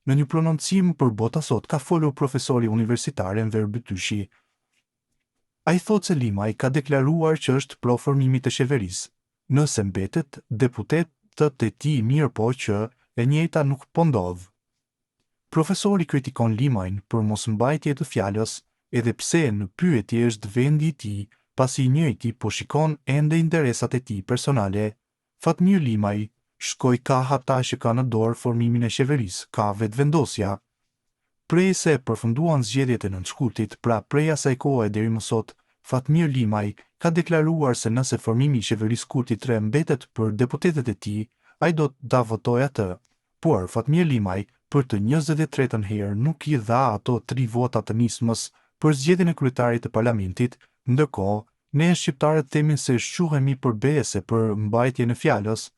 Në një prononcim për Bota Sot ka folur profesori universitar Enver Bytyshi. Ai thotë se Limaj ka deklaruar që është pro formimit të qeverisë, nëse mbetet deputetët e tij mirë po që e njëjta nuk po ndodh. Profesori kritikon Limajn për mosmbajtje të fjalës, edhe pse në pyetje është vendi i tij, pasi i njëjti po shikon ende interesat e tij personale. Fatmir Limaj shkoi ka ata që ka në dorë formimin e qeverisë, ka vetëvendosja. Prej se përfunduan zgjedhjet e nëntëshkurtit, pra prej asaj kohe deri më sot, Fatmir Limaj ka deklaruar se nëse formimi i qeverisë Kurti 3 mbetet për deputetët e tij, ai do ta votojë atë. Por Fatmir Limaj për të 23-ën herë nuk i dha ato 3 vota të nismës për zgjedhjen e kryetarit të parlamentit, ndërkohë ne shqiptarët themin se shquhemi për bese për mbajtjen e fjalës.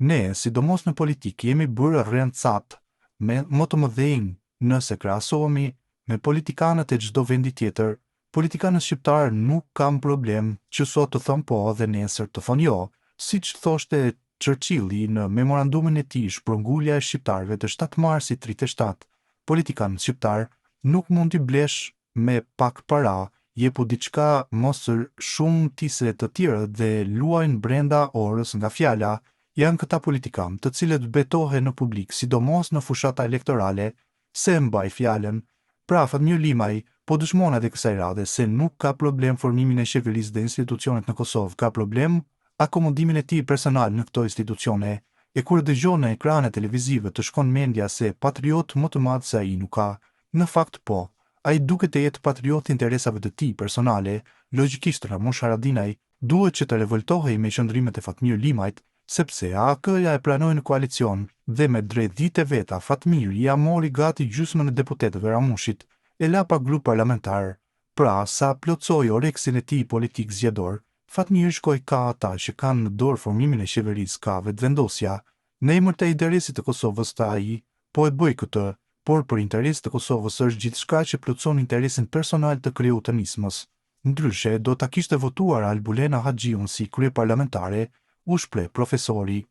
Ne, sidomos në politikë, jemi bërë rrëncat me më të mëdhenj nëse krahasohemi me politikanët e çdo vendi tjetër. Politikanët shqiptarë nuk kanë problem që sot të thonë po dhe nesër të thonë jo, siç thoshte Churchilli në memorandumin e tij shprëngulja e shqiptarëve të 7 marsit 37. Politikanët shqiptar nuk mund t'i blesh me pak para, jepu diçka mos shumë tise të tjerë dhe luajnë brenda orës nga fjala. Janë këta politikanë të cilët betohen në publik, sidomos në fushata elektorale, se mbaj fjalën. Pra Fatmir Limaj po dëshmon edhe kësaj radhe se nuk ka problem formimin e qeverisë dhe institucionet në Kosovë, ka problem akomodimin e tij personal në këto institucione, e kur dëgjon në ekrane televizive të shkon mendja se patriot më të madh se ai nuk ka. Në fakt po, ai duket të jetë patriot interesave të tij personale. Logjikisht Ramush Haradinaj duhet që të revoltohej me qëndrimet e Fatmir Limajt, sepse AK-ja e pranoi në koalicion dhe me drejt dhite veta Fatmiri ja mori gati gjysmën e deputetëve Ramushit, e la pa grup parlamentar. Pra, sa plotsoi oreksin e tij politik zgjedhor, Fatmiri shkoi ka ata që kanë në dorë formimin e qeverisë, ka vetëvendosja. Në emër të interesit të Kosovës të ai, po e bëj këtë, por për interes të Kosovës është gjithçka që plotson interesin personal të kryeut të nismës. Ndryshe, do ta kishte votuar Albulena Haxhiun si kryeparlamentare, u shpreh profesori.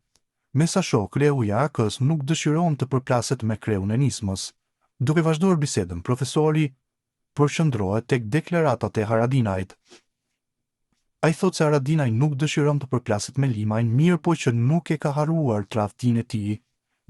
Me sa shoh, kreu i AK-s nuk dëshiron të përplaset me kreun e nismës. Duke vazhduar bisedën, profesori përqendrohet tek deklaratat e Haradinajt. Ai thotë se Haradinaj nuk dëshiron të përplaset me Limajn, mirë po që nuk e ka harruar tradhtinë e tij.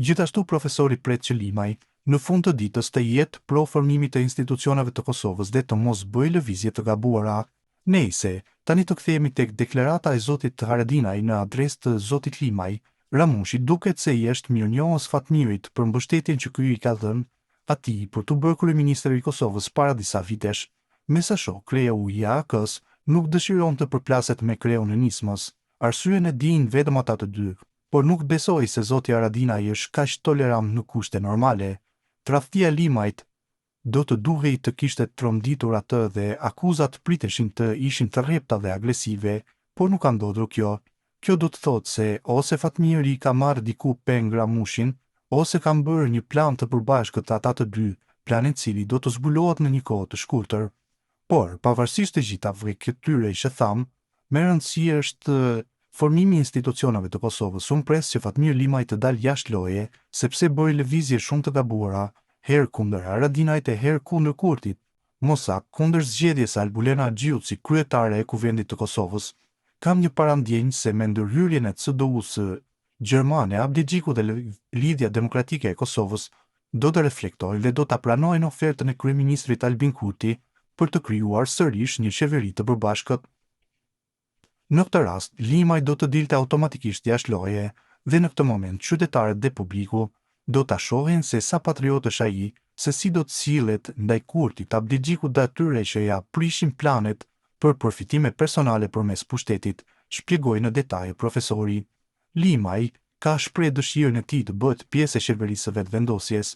Gjithashtu profesori pret që Limaj në fund të ditës të jetë pro formimit të institucioneve të Kosovës dhe të mos bëjë lëvizje të gabuara. Nejse, tani të kthehemi tek deklarata e zotit Haradinaj në adresë të zotit Limaj. Ramushi duket se i është mirënjohës Fatmirit për mbështetjen që ky i ka dhënë atij për të bërë kryeministër i Kosovës para disa vitesh. Me sa shoh, kreu i AK-s nuk dëshiron të përplaset me kreun e nismës. Arsyen e dinë vetëm ata të dy, por nuk besoj se zoti Haradinaj është kaq tolerant në kushte normale. Tradhtia e Limajt do të duhej të kishte tromditur atë dhe akuzat priteshin të ishin të rrepta dhe agresive, por nuk ka ndodhur kjo. Kjo do të thotë se ose Fatmiri ka marrë diku peng Ramushin, ose kanë bërë një plan të përbashkët ata të dy, plan i cili do të zbulohet në një kohë të shkurtër. Por, pavarësisht të gjithave këtyre që tham, me rëndësi është formimi i institucioneve të Kosovës. Unë pres që Fatmir Limaj të dalë jashtë loje, sepse bëri lëvizje shumë të gabuara, herë kundër Haradinajt e herë kundër Kurtit, mosak kundër zgjedhjes së Albulena Haxhiut si kryetare e Kuvendit të Kosovës. Kam një parandjenjë se me ndërhyrjen e CDU-së gjermane, Abdi Xhiku dhe Lidhja Demokratike e Kosovës do të reflektojnë dhe do ta pranojnë ofertën e kryeministrit Albin Kurti për të krijuar sërish një qeveri të përbashkët. Në këtë rast, Limaj do të dilte automatikisht jashtë loje dhe në këtë moment qytetarët dhe publiku do ta shohin se sa patriot është ai, se si do të sillet ndaj Kurtit, Abdi Xhikut dhe atyre që ja prishin planet për përfitime personale përmes pushtetit, shpjegoi në detaje profesori. Limaj ka shpreh dëshirën e tij të bëhet pjesë e qeverisë së vetëvendosjes.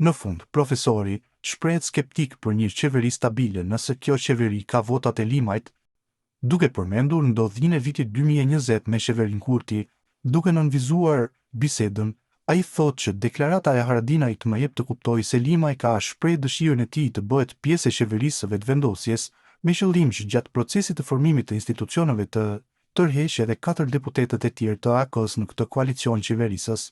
Në fund, profesori shprehet skeptik për një qeveri stabile nëse kjo qeveri ka votat e Limajt, duke përmendur ndodhinë e vitit 2020 me qeverin Kurti. Duke nënvizuar bisedën, ai thotë që deklarata e Haradinajt më jep të kuptoj se Limaj ka shpreh dëshirën e tij të bëhet pjesë e qeverisë së vetëvendosjes, me qëllim që gjatë procesit të formimit të institucioneve të tërheqë edhe 4 deputetët e tjerë të AK-s në këtë koalicion qeverisës.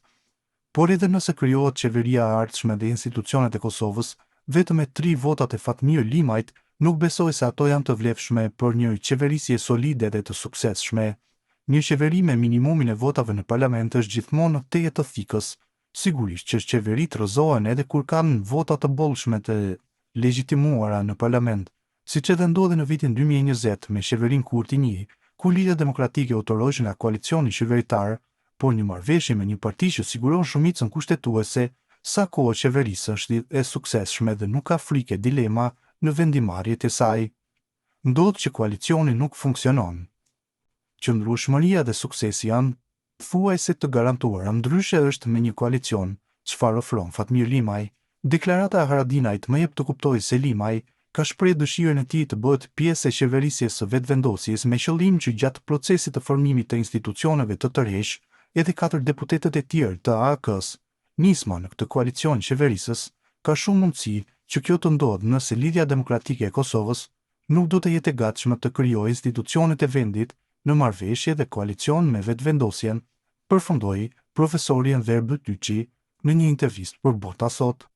Por edhe nëse krijohet qeveria e ardhshme dhe institucionet e Kosovës, vetëm me 3 votat e Fatmir Limajt, nuk besoj se ato janë të vlefshme për një qeverisje solide dhe të suksesshme. Një qeveri me minimumin e votave në parlament është gjithmonë teje të thikës. Sigurisht që qeverit rrëzohen edhe kur kanë vota të bollshme të legjitimuara në parlament, siç edhe ndodhi në vitin 2020 me qeverinë Kurti 1, ku Lidia Demokratike u toroq nga koalicioni qeveritar, por një marrëveshje me një parti që siguron shumicën kushtetuese, sa kohë qeverisë është e suksesshme dhe nuk ka frikë dilema në vendimarrjet e saj. Ndodh që koalicioni nuk funksionon. Qëndrueshmëria dhe suksesi janë thuajse të garantuara, ndryshe është me një koalicion, çfarë ofron Fatmir Limaj. Deklarata e Haradinajt më jep të kuptojë se Limaj ka shprehë dëshirën e tij të bëhet pjesë e qeverisjes së vetëvendosjes me qëllim që gjatë procesit të formimit të institucioneve të tërheq, edhe 4 deputetët e tjerë të AK-s nisma në këtë koalicion qeverisës, ka shumë mundësi që kjo të ndodhë nëse Lidhja Demokratike e Kosovës nuk do të jetë e gatshme të krijojë institucionet e vendit në marrëveshje dhe koalicion me vetëvendosjen, përfundoi profesori Enver Bethyçi në një intervistë për Bota Sot.